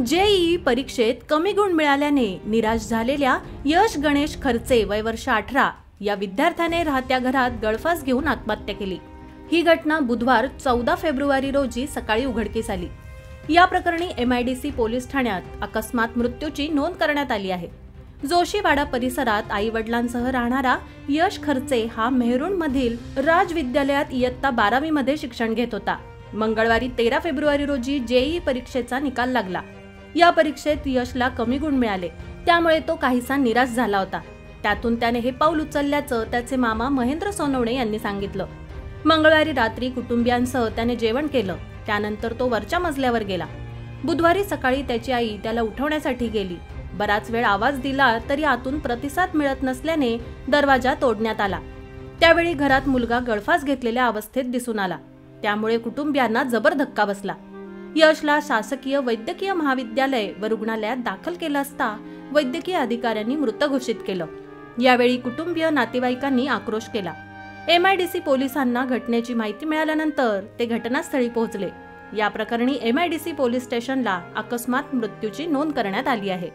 JEE परीक्षेत कमी गुण मिळाल्याने निराश झालेल्या यश गणेश खर्चे वय वर्ष 18 या विद्यार्थ्याने राहत्या घरात गळफास घेऊन आत्महत्या केली। ही घटना बुधवार 14 फेब्रुवारी रोजी सकाळी उघडकीस आली। या प्रकरणी MIDC पोलीस ठाण्यात अकस्मात मृत्यूची नोंद करण्यात आली आहे। जोशीवाडा परिसरात आई वडिलांसह राहणारा यश खर्चे हा मेहरुण मधील राज विद्यालयात इयत्ता 12वी मध्ये शिक्षण घेत होता। मंगळवारी 13 फेब्रुवारी रोजी जेईई परीक्षेचा निकाल लागला। या परीक्षेत यशला कमी गुण मिळाले, त्यामुळे तो काहीसा निराश झाला होता। त्यातून त्याने हे पाऊल उचलल्याचं त्याचे मामा महेंद्र सोनवणे यांनी सांगितलं। मंगळवारी रात्री कुटुंबियांसह त्याने जेवण केलं, त्यानंतर तो वरच्या मजल्यावर गेला। बुधवारी सकाळी त्याची आई त्याला उठवण्यासाठी गेली। बराच वेळ आवाज दिला तरी आतून प्रतिसाद मिळत नसल्याने दरवाजा तोडण्यात आला। त्यावेळी घरात मुलगा गळफास घेतलेल्या अवस्थेत दिसून आला, त्यामुळे कुटुंबियांना जबर धक्का बसला। यशला शासकीय वैद्यकीय महाविद्यालय व रुग्णालयात दाखल केलं असता वैद्यकीय अधिकाऱ्यांनी मृत घोषित केलं। यावेळी कुटुंबीय नातेवाईकांनी आक्रोश केला। MIDC पोलिसांना घटनेची माहिती मिळाल्यानंतर ते घटनास्थळी पोहोचले। या प्रकरणी MIDC पोलीस स्टेशनला अकस्मात मृत्यूची नोंद करण्यात आली आहे।